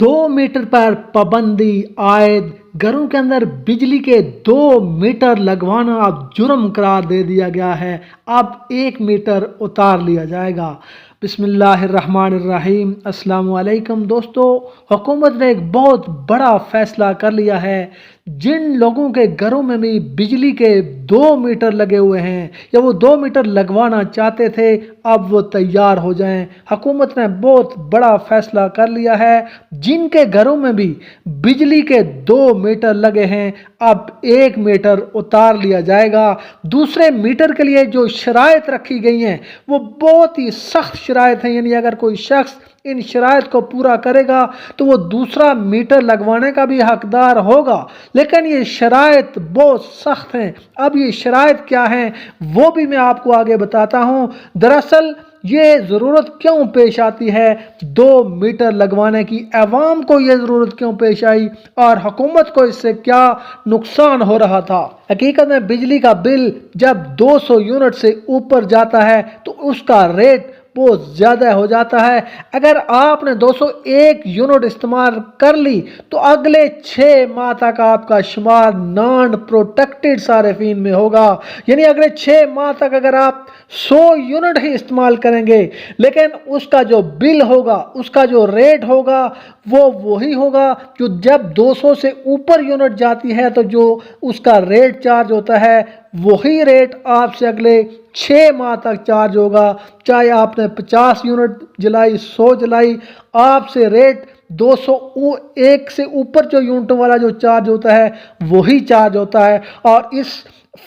2 metre पर पाबंदी आयद। घरों के अंदर बिजली के 2 मीटर लगवाना अब जुर्म करार दे दिया गया है। अब 1 मीटर उतार लिया जाएगा। बिस्मिल्लाहिर्रहमानिर्रहीम। अस्सलाम वालेकुम दोस्तों, हुकूमत ने एक बहुत बड़ा फैसला कर लिया है। जिन लोगों के घरों में भी बिजली के 2 मीटर लगे हुए हैं या वो 2 मीटर लगवाना चाहते थे, अब वो तैयार हो जाएं। हुकूमत ने बहुत बड़ा फैसला कर लिया है। जिनके घरों में भी बिजली के 2 मीटर लगे हैं, अब 1 मीटर उतार लिया जाएगा। दूसरे मीटर के लिए जो शराइत रखी गई हैं वो बहुत ही सख्त शराइत हैं, यानी अगर कोई शख्स इन शराइत को पूरा करेगा तो वो दूसरा मीटर लगवाने का भी हकदार होगा। लेकिन ये शराइत बहुत सख्त हैं। अब ये शराइत क्या हैं वो भी मैं आपको आगे बताता हूँ। दरअसल ये ज़रूरत क्यों पेश आती है 2 मीटर लगवाने की, अवाम को ये ज़रूरत क्यों पेश आई और हुकूमत को इससे क्या नुकसान हो रहा था। हकीकत में बिजली का बिल जब 200 यूनिट से ऊपर जाता है तो उसका रेट बहुत ज़्यादा हो जाता है। अगर आपने 201 यूनिट इस्तेमाल कर ली तो अगले 6 माह तक आपका शुमार नॉन प्रोटेक्टेड सारिफीन में होगा। यानी अगले 6 माह तक अगर आप 100 यूनिट ही इस्तेमाल करेंगे, लेकिन उसका जो बिल होगा, उसका जो रेट होगा वो वही होगा जो जब 200 से ऊपर यूनिट जाती है तो जो उसका रेट चार्ज होता है वही रेट आपसे अगले 6 माह तक चार्ज होगा। चाहे आपने 50 यूनिट जलाई, 100 जलाई, आपसे रेट 201 से ऊपर जो यूनिटों वाला जो चार्ज होता है वही चार्ज होता है। और इस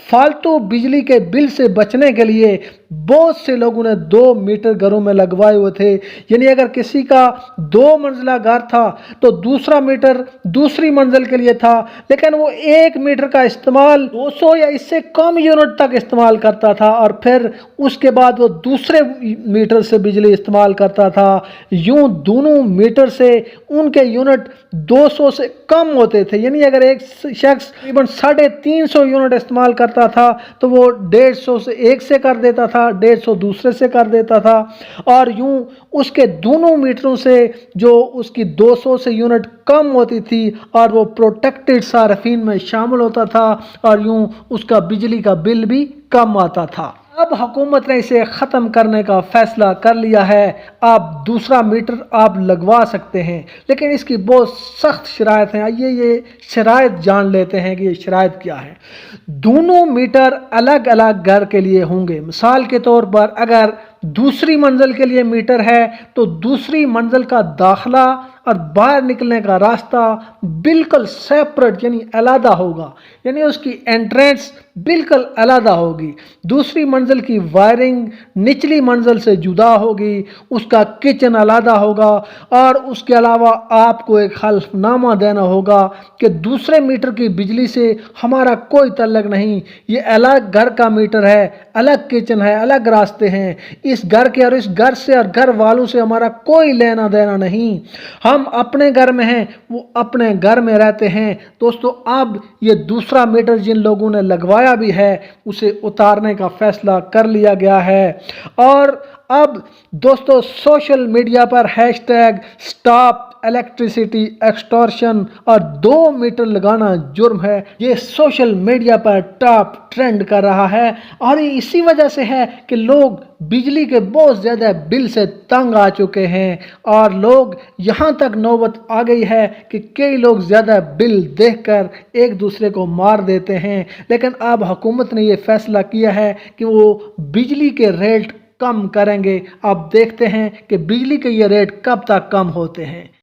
फालतू बिजली के बिल से बचने के लिए बहुत से लोगों ने 2 मीटर घरों में लगवाए हुए थे। यानी अगर किसी का 2 मंजिला घर था तो दूसरा मीटर दूसरी मंजिल के लिए था, लेकिन वो 1 मीटर का इस्तेमाल 200 या इससे कम यूनिट तक इस्तेमाल करता था और फिर उसके बाद वो दूसरे मीटर से बिजली इस्तेमाल करता था। यूं दोनों मीटर से उनके यूनिट 200 से कम होते थे। यानी अगर एक शख्स तकरीबन 350 यूनिट इस्तेमाल करता था तो वो 150 से एक से कर देता था, 150 दूसरे से कर देता था, और यूं उसके दोनों मीटरों से जो उसकी 200 से यूनिट कम होती थी और वो प्रोटेक्टेड सारिफीन में शामिल होता था और यूं उसका बिजली का बिल भी कम आता था। अब हुकूमत ने इसे ख़त्म करने का फ़ैसला कर लिया है। आप दूसरा मीटर आप लगवा सकते हैं, लेकिन इसकी बहुत सख्त शराइत हैं। आइए ये शराइत जान लेते हैं कि ये शराइत क्या है। दोनों मीटर अलग अलग घर के लिए होंगे। मिसाल के तौर पर अगर दूसरी मंजिल के लिए मीटर है तो दूसरी मंजिल का दाखला और बाहर निकलने का रास्ता बिल्कुल सेपरेट यानी अलग होगा। यानी उसकी एंट्रेंस बिल्कुल अलग होगी। दूसरी मंजिल की वायरिंग निचली मंजिल से जुदा होगी, उसका किचन अलग होगा और उसके अलावा आपको एक हल्फनामा देना होगा कि दूसरे मीटर की बिजली से हमारा कोई तल्लुक नहीं, ये अलग घर का मीटर है, अलग किचन है, अलग रास्ते हैं। इस घर के और इस घर से और घर वालों से हमारा कोई लेना देना नहीं। हम अपने घर में हैं, वो अपने घर में रहते हैं। दोस्तों, अब ये दूसरा मीटर जिन लोगों ने लगवाया भी है उसे उतारने का फैसला कर लिया गया है। और अब दोस्तों सोशल मीडिया पर हैशटैग स्टॉप इलेक्ट्रिसिटी एक्सटॉर्शन और 2 मीटर लगाना जुर्म है, ये सोशल मीडिया पर टॉप ट्रेंड कर रहा है। और ये इसी वजह से है कि लोग बिजली के बहुत ज़्यादा बिल से तंग आ चुके हैं और लोग यहाँ तक नौबत आ गई है कि कई लोग ज़्यादा बिल देखकर एक दूसरे को मार देते हैं। लेकिन अब हुकूमत ने ये फैसला किया है कि वो बिजली के रेट कम करेंगे। अब देखते हैं कि बिजली के ये रेट कब तक कम होते हैं।